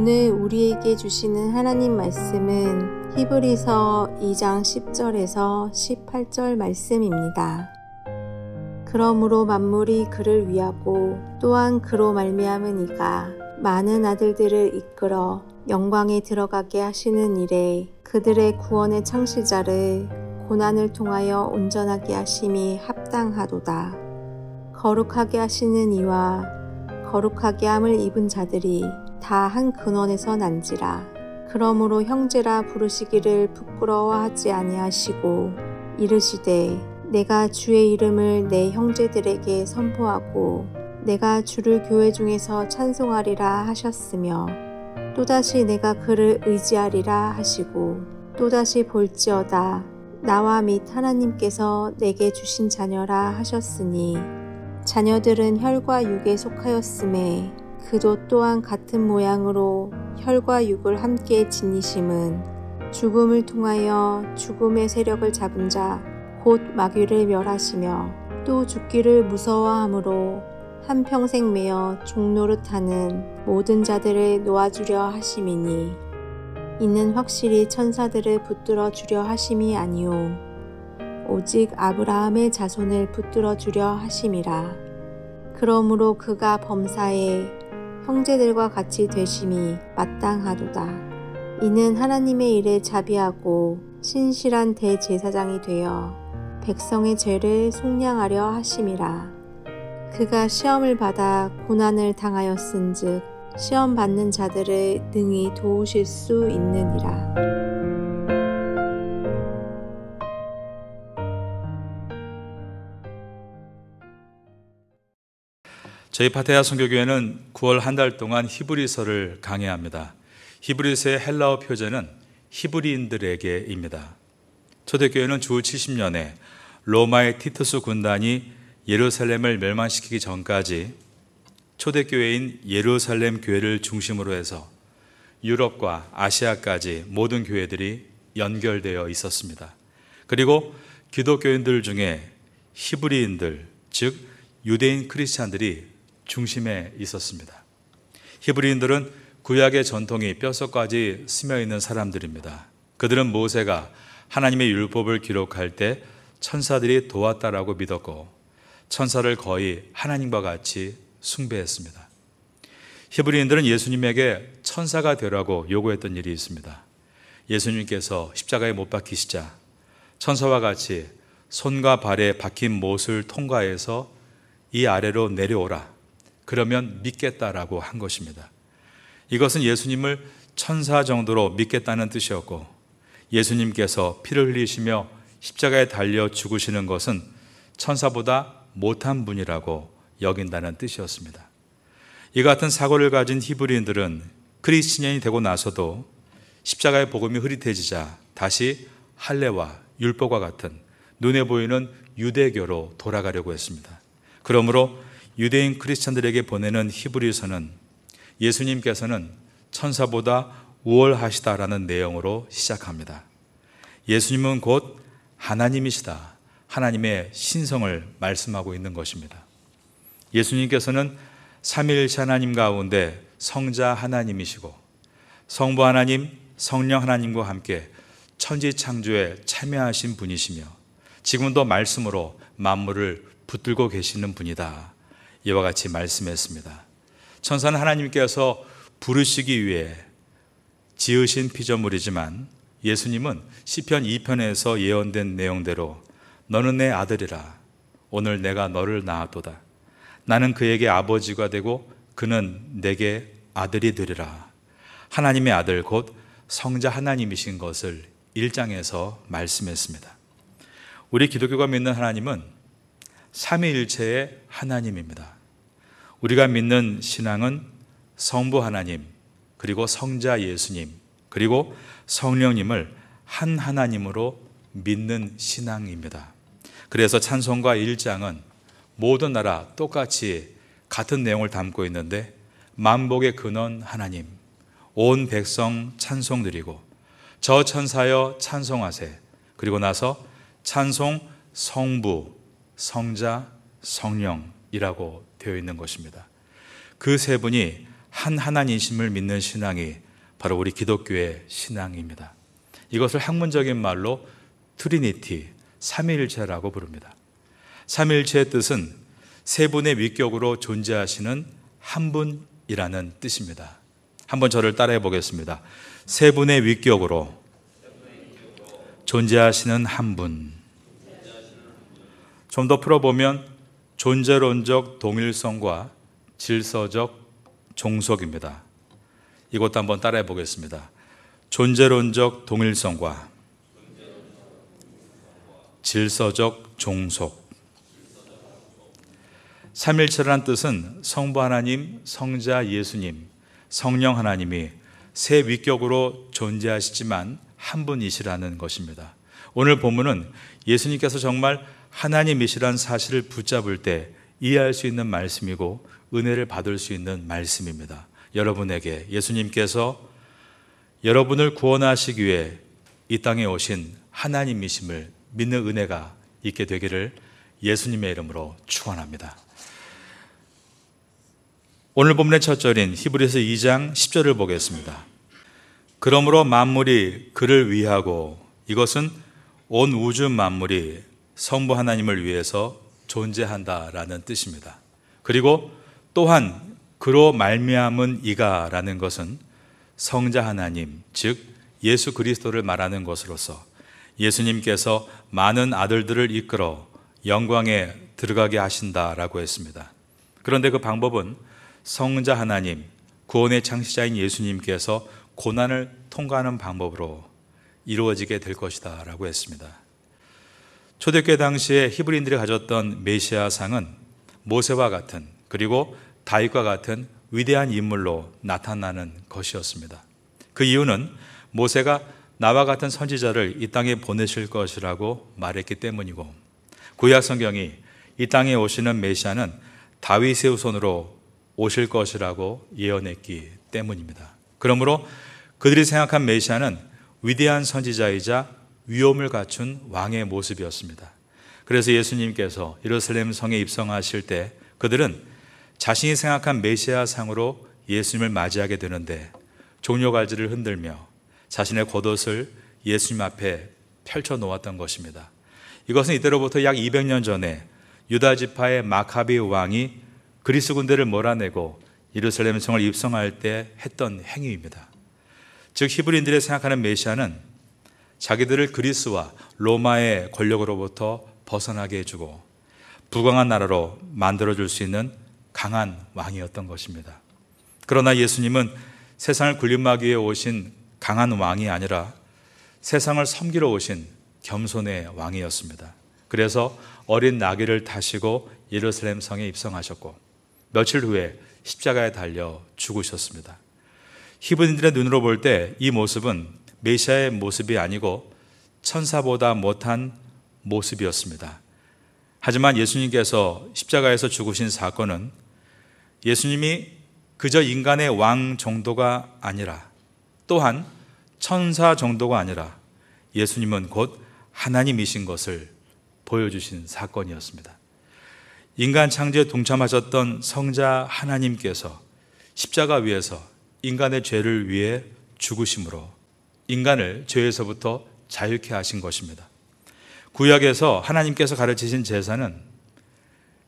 오늘 우리에게 주시는 하나님 말씀은 히브리서 2장 10절에서 18절 말씀입니다. 그러므로 만물이 그를 위하고 또한 그로 말미암은 이가 많은 아들들을 이끌어 영광에 들어가게 하시는 일에 그들의 구원의 창시자를 고난을 통하여 온전하게 하심이 합당하도다. 거룩하게 하시는 이와 거룩하게 함을 입은 자들이 다 한 근원에서 난지라. 그러므로 형제라 부르시기를 부끄러워하지 아니하시고 이르시되 내가 주의 이름을 내 형제들에게 선포하고 내가 주를 교회 중에서 찬송하리라 하셨으며 또다시 내가 그를 의지하리라 하시고 또다시 볼지어다 나와 및 하나님께서 내게 주신 자녀라 하셨으니 자녀들은 혈과 육에 속하였음에 그도 또한 같은 모양으로 혈과 육을 함께 지니심은 죽음을 통하여 죽음의 세력을 잡은 자 곧 마귀를 멸하시며 또 죽기를 무서워함으로 한평생 매어 종노릇하는 모든 자들을 놓아주려 하심이니 이는 확실히 천사들을 붙들어 주려 하심이 아니오 오직 아브라함의 자손을 붙들어 주려 하심이라. 그러므로 그가 범사에 형제들과 같이 되심이 마땅하도다. 이는 하나님의 일에 자비하고 신실한 대제사장이 되어 백성의 죄를 속량하려 하심이라. 그가 시험을 받아 고난을 당하였은즉 시험 받는 자들을 능히 도우실 수 있느니라. 저희 파테야 선교교회는 9월 한 달 동안 히브리서를 강해합니다. 히브리서의 헬라어 표제는 히브리인들에게입니다. 초대교회는 주 70년에 로마의 티투스 군단이 예루살렘을 멸망시키기 전까지 초대교회인 예루살렘 교회를 중심으로 해서 유럽과 아시아까지 모든 교회들이 연결되어 있었습니다. 그리고 기독교인들 중에 히브리인들, 즉 유대인 크리스찬들이 중심에 있었습니다. 히브리인들은 구약의 전통이 뼛속까지 스며있는 사람들입니다. 그들은 모세가 하나님의 율법을 기록할 때 천사들이 도왔다라고 믿었고 천사를 거의 하나님과 같이 숭배했습니다. 히브리인들은 예수님에게 천사가 되라고 요구했던 일이 있습니다. 예수님께서 십자가에 못 박히시자 천사와 같이 손과 발에 박힌 못을 통과해서 이 아래로 내려오라. 그러면 믿겠다라고 한 것입니다. 이것은 예수님을 천사 정도로 믿겠다는 뜻이었고 예수님께서 피를 흘리시며 십자가에 달려 죽으시는 것은 천사보다 못한 분이라고 여긴다는 뜻이었습니다. 이 같은 사고를 가진 히브리인들은 그리스도인이 되고 나서도 십자가의 복음이 흐릿해지자 다시 할례와 율법과 같은 눈에 보이는 유대교로 돌아가려고 했습니다. 그러므로 유대인 크리스찬들에게 보내는 히브리서는 예수님께서는 천사보다 우월하시다라는 내용으로 시작합니다. 예수님은 곧 하나님이시다. 하나님의 신성을 말씀하고 있는 것입니다. 예수님께서는 삼위일체 하나님 가운데 성자 하나님이시고 성부 하나님, 성령 하나님과 함께 천지창조에 참여하신 분이시며 지금도 말씀으로 만물을 붙들고 계시는 분이다. 이와 같이 말씀했습니다. 천사는 하나님께서 부르시기 위해 지으신 피조물이지만 예수님은 시편 2편에서 예언된 내용대로 너는 내 아들이라 오늘 내가 너를 낳았도다. 나는 그에게 아버지가 되고 그는 내게 아들이 되리라. 하나님의 아들 곧 성자 하나님이신 것을 1장에서 말씀했습니다. 우리 기독교가 믿는 하나님은 삼위일체의 하나님입니다. 우리가 믿는 신앙은 성부 하나님, 그리고 성자 예수님, 그리고 성령님을 한 하나님으로 믿는 신앙입니다. 그래서 찬송가 1장은 모든 나라 똑같이 같은 내용을 담고 있는데 만복의 근원 하나님, 온 백성 찬송드리고 저 천사여 찬송하세. 그리고 나서 찬송 성부, 성자, 성령이라고 되어 있는 것입니다. 그 세 분이 한 하나님이심을 믿는 신앙이 바로 우리 기독교의 신앙입니다. 이것을 학문적인 말로 트리니티, 삼위일체라고 부릅니다. 삼위일체의 뜻은 세 분의 위격으로 존재하시는 한 분이라는 뜻입니다. 한번 저를 따라해 보겠습니다. 세 분의 위격으로 존재하시는 한 분. 좀 더 풀어보면 존재론적 동일성과 질서적 종속입니다. 이것도 한번 따라해 보겠습니다. 존재론적 동일성과 질서적 종속. 삼일체라는 뜻은 성부 하나님, 성자 예수님, 성령 하나님이 세 위격으로 존재하시지만 한 분이시라는 것입니다. 오늘 본문은 예수님께서 정말 하나님이시란 사실을 붙잡을 때 이해할 수 있는 말씀이고 은혜를 받을 수 있는 말씀입니다. 여러분에게 예수님께서 여러분을 구원하시기 위해 이 땅에 오신 하나님이심을 믿는 은혜가 있게 되기를 예수님의 이름으로 축원합니다. 오늘 본문의 첫 절인 히브리서 2장 10절을 보겠습니다. 그러므로 만물이 그를 위하고, 이것은 온 우주 만물이 성부 하나님을 위해서 존재한다라는 뜻입니다. 그리고 또한 그로 말미암은 이가 라는 것은 성자 하나님, 즉 예수 그리스도를 말하는 것으로서 예수님께서 많은 아들들을 이끌어 영광에 들어가게 하신다라고 했습니다. 그런데 그 방법은 성자 하나님, 구원의 창시자인 예수님께서 고난을 통과하는 방법으로 이루어지게 될 것이다 라고 했습니다. 초대교회 당시에 히브리인들이 가졌던 메시아상은 모세와 같은, 그리고 다윗과 같은 위대한 인물로 나타나는 것이었습니다. 그 이유는 모세가 나와 같은 선지자를 이 땅에 보내실 것이라고 말했기 때문이고, 구약 성경이 이 땅에 오시는 메시아는 다윗의 후손으로 오실 것이라고 예언했기 때문입니다. 그러므로 그들이 생각한 메시아는 위대한 선지자이자 위엄을 갖춘 왕의 모습이었습니다. 그래서 예수님께서 예루살렘 성에 입성하실 때 그들은 자신이 생각한 메시아 상으로 예수님을 맞이하게 되는데 종려갈지를 흔들며 자신의 겉옷을 예수님 앞에 펼쳐 놓았던 것입니다. 이것은 이때로부터 약 200년 전에 유다 지파의 마카비 왕이 그리스 군대를 몰아내고 예루살렘 성을 입성할 때 했던 행위입니다. 즉 히브리인들이 생각하는 메시아는 자기들을 그리스와 로마의 권력으로부터 벗어나게 해주고 부강한 나라로 만들어줄 수 있는 강한 왕이었던 것입니다. 그러나 예수님은 세상을 군림하기 위해 오신 강한 왕이 아니라 세상을 섬기러 오신 겸손의 왕이었습니다. 그래서 어린 나귀를 타시고 예루살렘 성에 입성하셨고 며칠 후에 십자가에 달려 죽으셨습니다. 히브리인들의 눈으로 볼 때 이 모습은 메시아의 모습이 아니고 천사보다 못한 모습이었습니다. 하지만 예수님께서 십자가에서 죽으신 사건은 예수님이 그저 인간의 왕 정도가 아니라 또한 천사 정도가 아니라 예수님은 곧 하나님이신 것을 보여주신 사건이었습니다. 인간 창조에 동참하셨던 성자 하나님께서 십자가 위에서 인간의 죄를 위해 죽으심으로 인간을 죄에서부터 자유케 하신 것입니다. 구약에서 하나님께서 가르치신 제사는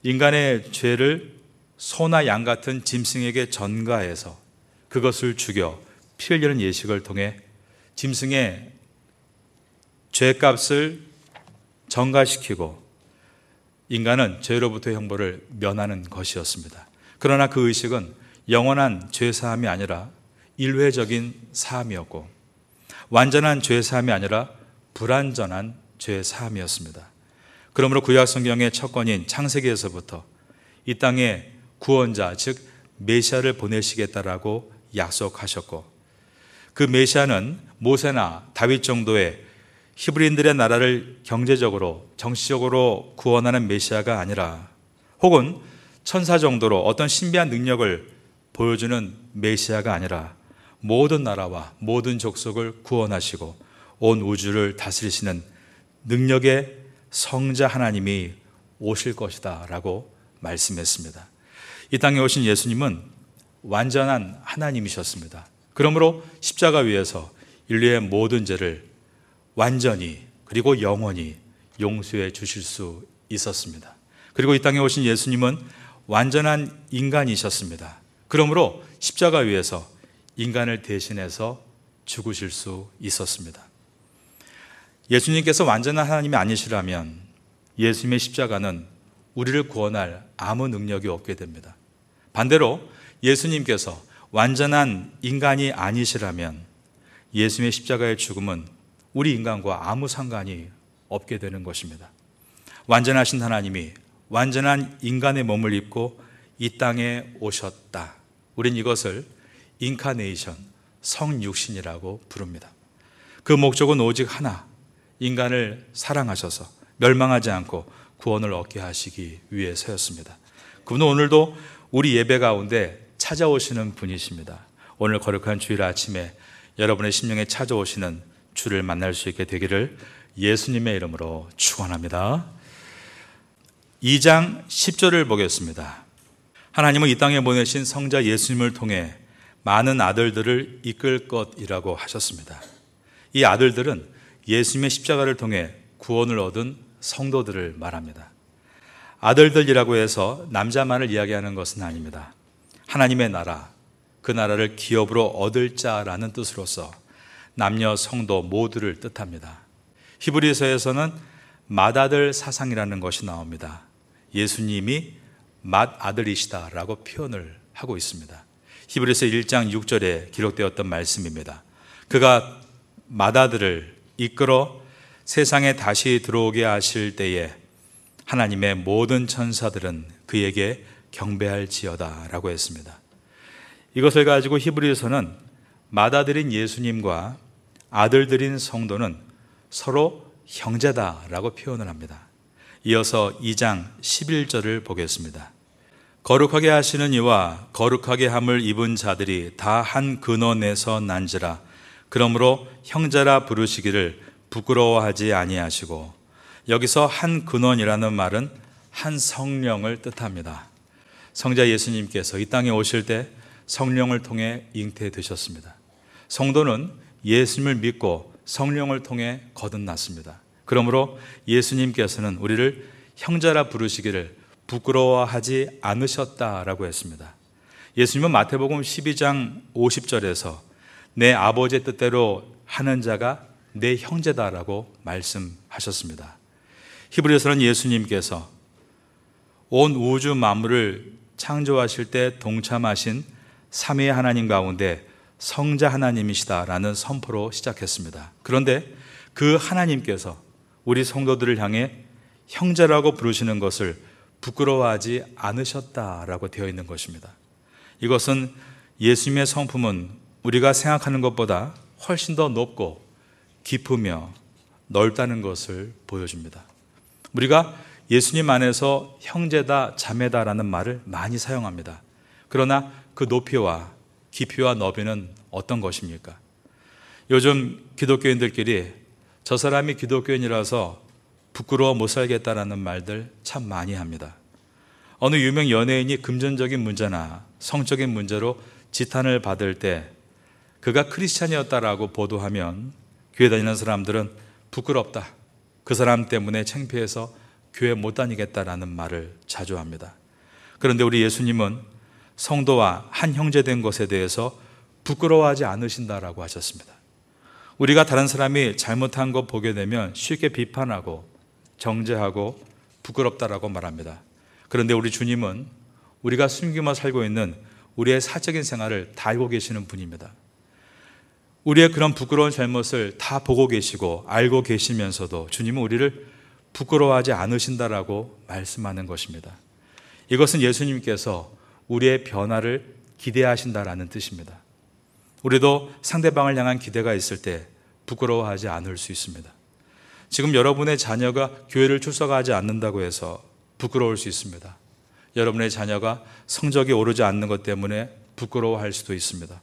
인간의 죄를 소나 양 같은 짐승에게 전가해서 그것을 죽여 피 흘리는 예식을 통해 짐승의 죄값을 전가시키고 인간은 죄로부터의 형벌을 면하는 것이었습니다. 그러나 그 의식은 영원한 죄사함이 아니라 일회적인 사함이었고 완전한 죄사함이 아니라 불완전한 죄사함이었습니다. 그러므로 구약 성경의 첫 권인 창세기에서부터 이 땅에 구원자 즉 메시아를 보내시겠다라고 약속하셨고 그 메시아는 모세나 다윗 정도의 히브리인들의 나라를 경제적으로 정치적으로 구원하는 메시아가 아니라 혹은 천사 정도로 어떤 신비한 능력을 보여주는 메시아가 아니라 모든 나라와 모든 족속을 구원하시고 온 우주를 다스리시는 능력의 성자 하나님이 오실 것이다 라고 말씀했습니다. 이 땅에 오신 예수님은 완전한 하나님이셨습니다. 그러므로 십자가 위에서 인류의 모든 죄를 완전히 그리고 영원히 용서해 주실 수 있었습니다. 그리고 이 땅에 오신 예수님은 완전한 인간이셨습니다. 그러므로 십자가 위에서 인간을 대신해서 죽으실 수 있었습니다. 예수님께서 완전한 하나님이 아니시라면 예수님의 십자가는 우리를 구원할 아무 능력이 없게 됩니다. 반대로 예수님께서 완전한 인간이 아니시라면 예수님의 십자가의 죽음은 우리 인간과 아무 상관이 없게 되는 것입니다. 완전하신 하나님이 완전한 인간의 몸을 입고 이 땅에 오셨다. 우린 이것을 인카네이션, 성육신이라고 부릅니다. 그 목적은 오직 하나, 인간을 사랑하셔서 멸망하지 않고 구원을 얻게 하시기 위해서였습니다. 그분은 오늘도 우리 예배 가운데 찾아오시는 분이십니다. 오늘 거룩한 주일 아침에 여러분의 심령에 찾아오시는 주를 만날 수 있게 되기를 예수님의 이름으로 축원합니다. 2장 10절을 보겠습니다. 하나님은 이 땅에 보내신 성자 예수님을 통해 많은 아들들을 이끌 것이라고 하셨습니다. 이 아들들은 예수님의 십자가를 통해 구원을 얻은 성도들을 말합니다. 아들들이라고 해서 남자만을 이야기하는 것은 아닙니다. 하나님의 나라, 그 나라를 기업으로 얻을 자라는 뜻으로서 남녀 성도 모두를 뜻합니다. 히브리서에서는 맏아들 사상이라는 것이 나옵니다. 예수님이 맏아들이시다라고 표현을 하고 있습니다. 히브리서 1장 6절에 기록되었던 말씀입니다. 그가 맏아들을 이끌어 세상에 다시 들어오게 하실 때에 하나님의 모든 천사들은 그에게 경배할지어다 라고 했습니다. 이것을 가지고 히브리서는 맏아들인 예수님과 아들들인 성도는 서로 형제다라고 표현을 합니다. 이어서 2장 11절을 보겠습니다. 거룩하게 하시는 이와 거룩하게 함을 입은 자들이 다 한 근원에서 난지라. 그러므로 형제라 부르시기를 부끄러워하지 아니하시고, 여기서 한 근원이라는 말은 한 성령을 뜻합니다. 성자 예수님께서 이 땅에 오실 때 성령을 통해 잉태되셨습니다. 성도는 예수님을 믿고 성령을 통해 거듭났습니다. 그러므로 예수님께서는 우리를 형제라 부르시기를 부끄러워하지 않으셨다라고 했습니다. 예수님은 마태복음 12장 50절에서 내 아버지의 뜻대로 하는 자가 내 형제다라고 말씀하셨습니다. 히브리서는 예수님께서 온 우주 만물을 창조하실 때 동참하신 삼위의 하나님 가운데 성자 하나님이시다라는 선포로 시작했습니다. 그런데 그 하나님께서 우리 성도들을 향해 형제라고 부르시는 것을 부끄러워하지 않으셨다라고 되어 있는 것입니다. 이것은 예수님의 성품은 우리가 생각하는 것보다 훨씬 더 높고 깊으며 넓다는 것을 보여줍니다. 우리가 예수님 안에서 형제다, 자매다라는 말을 많이 사용합니다. 그러나 그 높이와 깊이와 너비는 어떤 것입니까? 요즘 기독교인들끼리 저 사람이 기독교인이라서 부끄러워 못 살겠다라는 말들 참 많이 합니다. 어느 유명 연예인이 금전적인 문제나 성적인 문제로 지탄을 받을 때 그가 크리스찬이었다라고 보도하면 교회 다니는 사람들은 부끄럽다, 그 사람 때문에 창피해서 교회 못 다니겠다라는 말을 자주 합니다. 그런데 우리 예수님은 성도와 한 형제된 것에 대해서 부끄러워하지 않으신다라고 하셨습니다. 우리가 다른 사람이 잘못한 거 보게 되면 쉽게 비판하고 정죄하고 부끄럽다라고 말합니다. 그런데 우리 주님은 우리가 숨기며 살고 있는 우리의 사적인 생활을 다 알고 계시는 분입니다. 우리의 그런 부끄러운 잘못을 다 보고 계시고 알고 계시면서도 주님은 우리를 부끄러워하지 않으신다라고 말씀하는 것입니다. 이것은 예수님께서 우리의 변화를 기대하신다라는 뜻입니다. 우리도 상대방을 향한 기대가 있을 때 부끄러워하지 않을 수 있습니다. 지금 여러분의 자녀가 교회를 출석하지 않는다고 해서 부끄러울 수 있습니다. 여러분의 자녀가 성적이 오르지 않는 것 때문에 부끄러워할 수도 있습니다.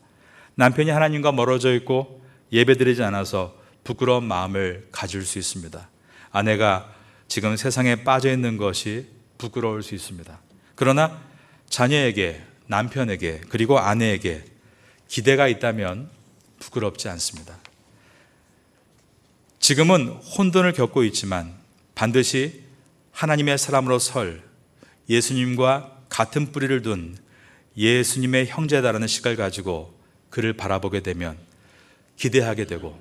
남편이 하나님과 멀어져 있고 예배드리지 않아서 부끄러운 마음을 가질 수 있습니다. 아내가 지금 세상에 빠져 있는 것이 부끄러울 수 있습니다. 그러나 자녀에게 남편에게 그리고 아내에게 기대가 있다면 부끄럽지 않습니다. 지금은 혼돈을 겪고 있지만 반드시 하나님의 사람으로 설 예수님과 같은 뿌리를 둔 예수님의 형제다라는 시각을 가지고 그를 바라보게 되면 기대하게 되고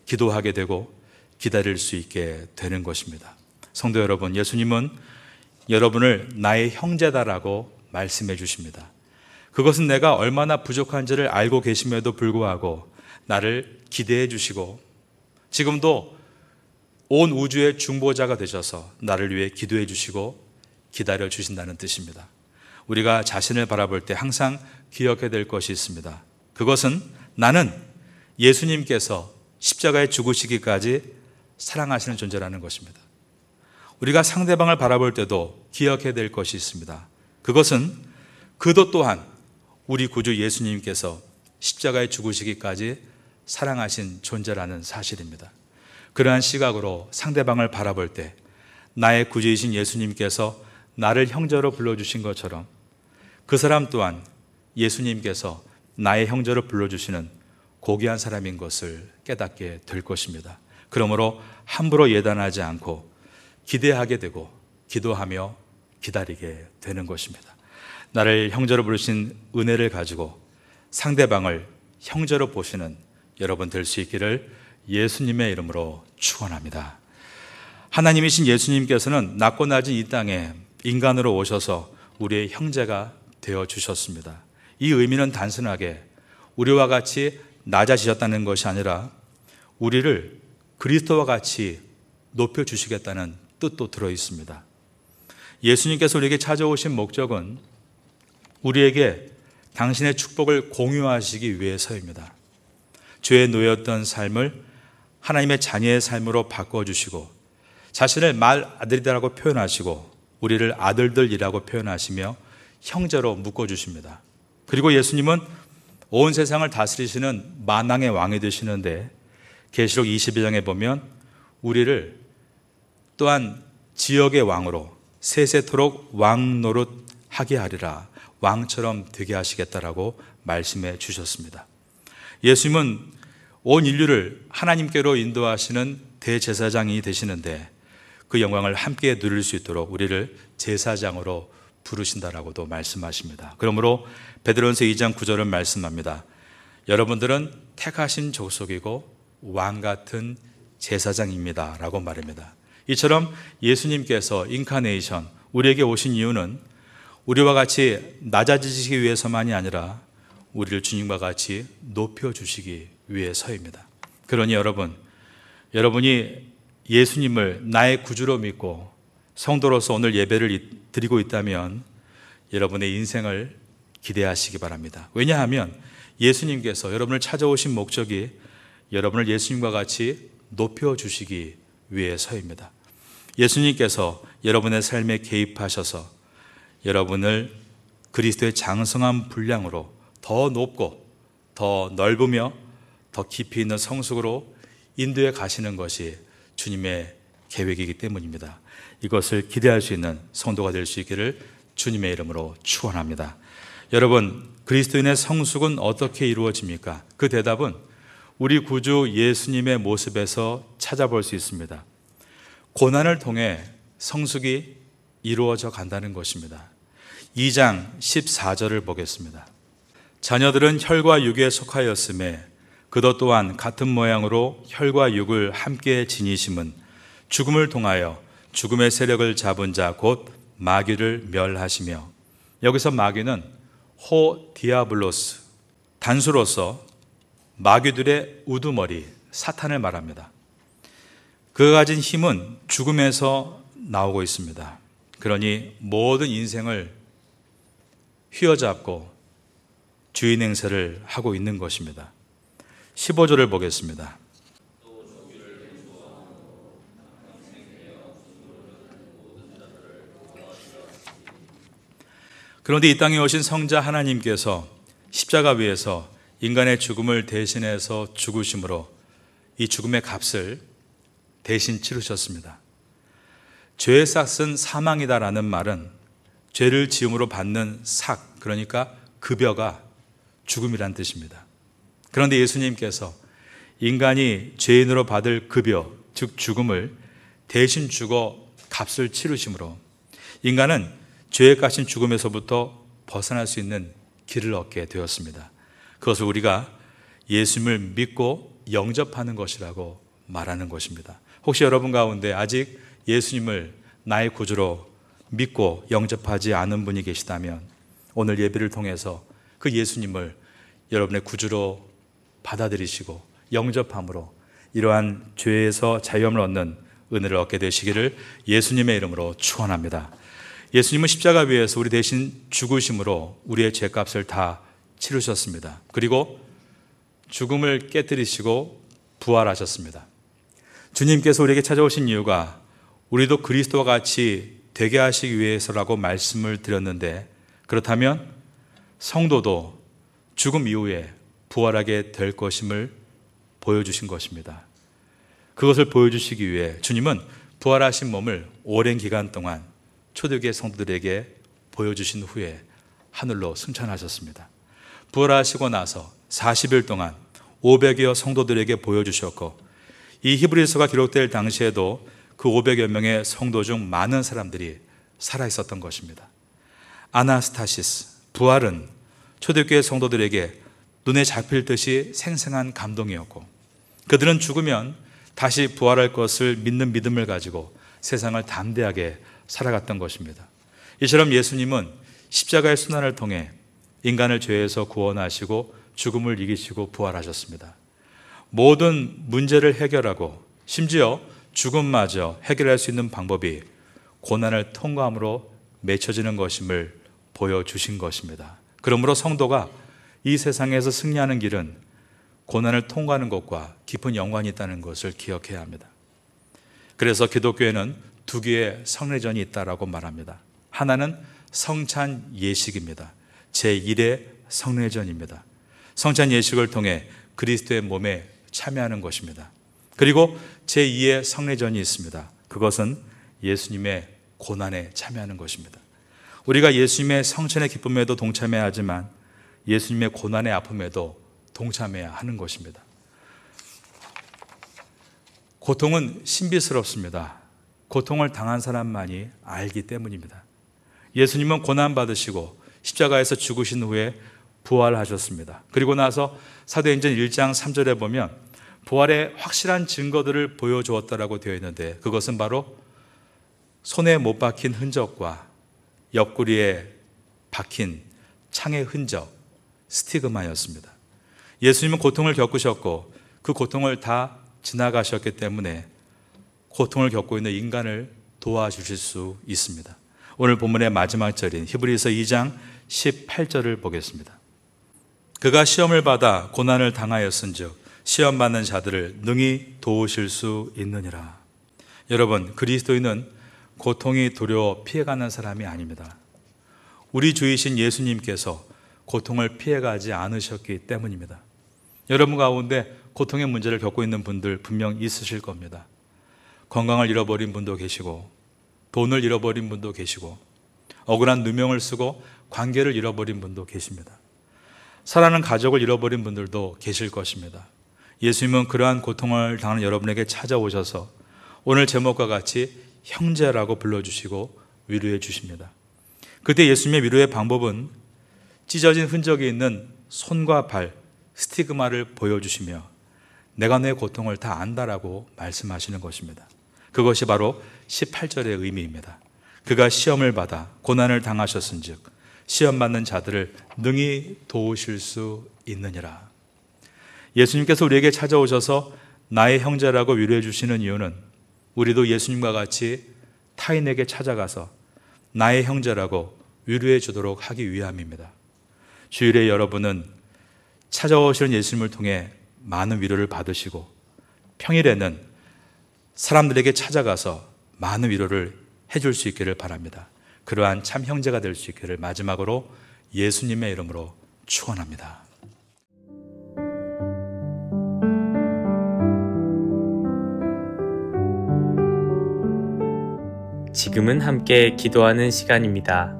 기도하게 되고 기다릴 수 있게 되는 것입니다. 성도 여러분, 예수님은 여러분을 나의 형제다라고 말씀해 주십니다. 그것은 내가 얼마나 부족한지를 알고 계심에도 불구하고 나를 기대해 주시고 지금도 온 우주의 중보자가 되셔서 나를 위해 기도해 주시고 기다려 주신다는 뜻입니다. 우리가 자신을 바라볼 때 항상 기억해야 될 것이 있습니다. 그것은 나는 예수님께서 십자가에 죽으시기까지 사랑하시는 존재라는 것입니다. 우리가 상대방을 바라볼 때도 기억해야 될 것이 있습니다. 그것은 그도 또한 우리 구주 예수님께서 십자가에 죽으시기까지 사랑하신 존재라는 사실입니다. 그러한 시각으로 상대방을 바라볼 때 나의 구주이신 예수님께서 나를 형제로 불러주신 것처럼 그 사람 또한 예수님께서 나의 형제로 불러주시는 고귀한 사람인 것을 깨닫게 될 것입니다. 그러므로 함부로 예단하지 않고 기대하게 되고 기도하며 기다리게 되는 것입니다. 나를 형제로 부르신 은혜를 가지고 상대방을 형제로 보시는 여러분 될 수 있기를 예수님의 이름으로 축원합니다. 하나님이신 예수님께서는 낮고 낮은 이 땅에 인간으로 오셔서 우리의 형제가 되어 주셨습니다. 이 의미는 단순하게 우리와 같이 낮아지셨다는 것이 아니라 우리를 그리스도와 같이 높여주시겠다는 뜻도 들어 있습니다. 예수님께서 우리에게 찾아오신 목적은 우리에게 당신의 축복을 공유하시기 위해서입니다. 죄에 놓였던 삶을 하나님의 자녀의 삶으로 바꿔주시고 자신을 맏아들이라고 표현하시고 우리를 아들들이라고 표현하시며 형제로 묶어주십니다. 그리고 예수님은 온 세상을 다스리시는 만왕의 왕이 되시는데 계시록 22장에 보면 우리를 또한 지역의 왕으로 세세토록 왕 노릇하게 하리라, 왕처럼 되게 하시겠다라고 말씀해 주셨습니다. 예수님은 온 인류를 하나님께로 인도하시는 대제사장이 되시는데 그 영광을 함께 누릴 수 있도록 우리를 제사장으로 부르신다라고도 말씀하십니다. 그러므로 베드로전서 2장 9절은 말씀합니다. 여러분들은 택하신 족속이고 왕 같은 제사장입니다 라고 말합니다. 이처럼 예수님께서 인카네이션 우리에게 오신 이유는 우리와 같이 낮아지시기 위해서만이 아니라 우리를 주님과 같이 높여주시기 위해서입니다. 그러니 여러분이 예수님을 나의 구주로 믿고 성도로서 오늘 예배를 드리고 있다면 여러분의 인생을 기대하시기 바랍니다. 왜냐하면 예수님께서 여러분을 찾아오신 목적이 여러분을 예수님과 같이 높여주시기 위해서입니다. 예수님께서 여러분의 삶에 개입하셔서 여러분을 그리스도의 장성한 분량으로 더 높고 더 넓으며 더 깊이 있는 성숙으로 인도해 가시는 것이 주님의 계획이기 때문입니다. 이것을 기대할 수 있는 성도가 될 수 있기를 주님의 이름으로 축원합니다. 여러분, 그리스도인의 성숙은 어떻게 이루어집니까? 그 대답은 우리 구주 예수님의 모습에서 찾아볼 수 있습니다. 고난을 통해 성숙이 이루어져 간다는 것입니다. 2장 14절을 보겠습니다. 자녀들은 혈과 육에 속하였음에 그도 또한 같은 모양으로 혈과 육을 함께 지니심은 죽음을 통하여 죽음의 세력을 잡은 자 곧 마귀를 멸하시며, 여기서 마귀는 호 디아블로스, 단수로서 마귀들의 우두머리 사탄을 말합니다. 그가 가진 힘은 죽음에서 나오고 있습니다. 그러니 모든 인생을 휘어잡고 주인 행세를 하고 있는 것입니다. 15절을 보겠습니다. 그런데 이 땅에 오신 성자 하나님께서 십자가 위에서 인간의 죽음을 대신해서 죽으심으로 이 죽음의 값을 대신 치르셨습니다. 죄의 삭은 사망이다라는 말은 죄를 지음으로 받는 삭, 그러니까 급여가 죽음이란 뜻입니다. 그런데 예수님께서 인간이 죄인으로 받을 급여, 즉 죽음을 대신 죽어 값을 치르심으로 인간은 죄의 값인 죽음에서부터 벗어날 수 있는 길을 얻게 되었습니다. 그것을 우리가 예수님을 믿고 영접하는 것이라고 말하는 것입니다. 혹시 여러분 가운데 아직 예수님을 나의 구주로 믿고 영접하지 않은 분이 계시다면 오늘 예배를 통해서 그 예수님을 여러분의 구주로 받아들이시고 영접함으로 이러한 죄에서 자유함을 얻는 은혜를 얻게 되시기를 예수님의 이름으로 축원합니다. 예수님은 십자가 위에서 우리 대신 죽으심으로 우리의 죄값을 다 치르셨습니다. 그리고 죽음을 깨뜨리시고 부활하셨습니다. 주님께서 우리에게 찾아오신 이유가 우리도 그리스도와 같이 되게 하시기 위해서라고 말씀을 드렸는데, 그렇다면 성도도 죽음 이후에 부활하게 될 것임을 보여주신 것입니다. 그것을 보여주시기 위해 주님은 부활하신 몸을 오랜 기간 동안 초대교회 성도들에게 보여주신 후에 하늘로 승천하셨습니다. 부활하시고 나서 40일 동안 500여 성도들에게 보여주셨고, 이 히브리서가 기록될 당시에도 그 500여 명의 성도 중 많은 사람들이 살아있었던 것입니다. 아나스타시스, 부활은 초대교회 성도들에게 눈에 잡힐 듯이 생생한 감동이었고, 그들은 죽으면 다시 부활할 것을 믿는 믿음을 가지고 세상을 담대하게 살아갔던 것입니다. 이처럼 예수님은 십자가의 순환을 통해 인간을 죄에서 구원하시고 죽음을 이기시고 부활하셨습니다. 모든 문제를 해결하고 심지어 죽음마저 해결할 수 있는 방법이 고난을 통과함으로 맺혀지는 것임을 보여주신 것입니다. 그러므로 성도가 이 세상에서 승리하는 길은 고난을 통과하는 것과 깊은 연관이 있다는 것을 기억해야 합니다. 그래서 기독교에는 두 개의 성례전이 있다라고 말합니다. 하나는 성찬 예식입니다. 제1의 성례전입니다. 성찬 예식을 통해 그리스도의 몸에 참여하는 것입니다. 그리고 제2의 성례전이 있습니다. 그것은 예수님의 고난에 참여하는 것입니다. 우리가 예수님의 성찬의 기쁨에도 동참해야 하지만 예수님의 고난의 아픔에도 동참해야 하는 것입니다. 고통은 신비스럽습니다. 고통을 당한 사람만이 알기 때문입니다. 예수님은 고난받으시고 십자가에서 죽으신 후에 부활하셨습니다. 그리고 나서 사도행전 1장 3절에 보면 부활의 확실한 증거들을 보여주었다라고 되어 있는데, 그것은 바로 손에 못 박힌 흔적과 옆구리에 박힌 창의 흔적, 스티그마였습니다. 예수님은 고통을 겪으셨고 그 고통을 다 지나가셨기 때문에 고통을 겪고 있는 인간을 도와주실 수 있습니다. 오늘 본문의 마지막 절인 히브리서 2장 18절을 보겠습니다. 그가 시험을 받아 고난을 당하였은즉 시험받는 자들을 능히 도우실 수 있느니라. 여러분, 그리스도인은 고통이 두려워 피해가는 사람이 아닙니다. 우리 주이신 예수님께서 고통을 피해가지 않으셨기 때문입니다. 여러분 가운데 고통의 문제를 겪고 있는 분들 분명 있으실 겁니다. 건강을 잃어버린 분도 계시고, 돈을 잃어버린 분도 계시고, 억울한 누명을 쓰고 관계를 잃어버린 분도 계십니다. 사랑하는 가족을 잃어버린 분들도 계실 것입니다. 예수님은 그러한 고통을 당하는 여러분에게 찾아오셔서 오늘 제목과 같이 형제라고 불러주시고 위로해 주십니다. 그때 예수님의 위로의 방법은 찢어진 흔적이 있는 손과 발, 스티그마를 보여주시며 내가 내 고통을 다 안다라고 말씀하시는 것입니다. 그것이 바로 18절의 의미입니다. 그가 시험을 받아 고난을 당하셨은즉 시험 받는 자들을 능히 도우실 수 있느니라. 예수님께서 우리에게 찾아오셔서 나의 형제라고 위로해 주시는 이유는 우리도 예수님과 같이 타인에게 찾아가서 나의 형제라고 위로해 주도록 하기 위함입니다. 주일에 여러분은 찾아오시는 예수님을 통해 많은 위로를 받으시고 평일에는 사람들에게 찾아가서 많은 위로를 해줄 수 있기를 바랍니다. 그러한 참 형제가 될 수 있기를 마지막으로 예수님의 이름으로 축원합니다. 지금은 함께 기도하는 시간입니다.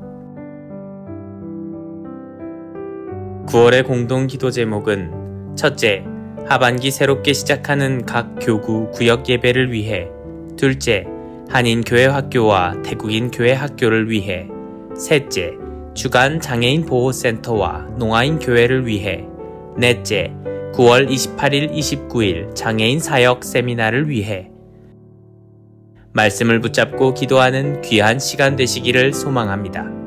9월의 공동 기도 제목은 첫째, 하반기 새롭게 시작하는 각 교구 구역 예배를 위해, 둘째, 한인 교회 학교와 태국인 교회 학교를 위해, 셋째, 주간 장애인 보호센터와 농아인 교회를 위해, 넷째, 9월 28일, 29일 장애인 사역 세미나를 위해. 말씀을 붙잡고 기도하는 귀한 시간 되시기를 소망합니다.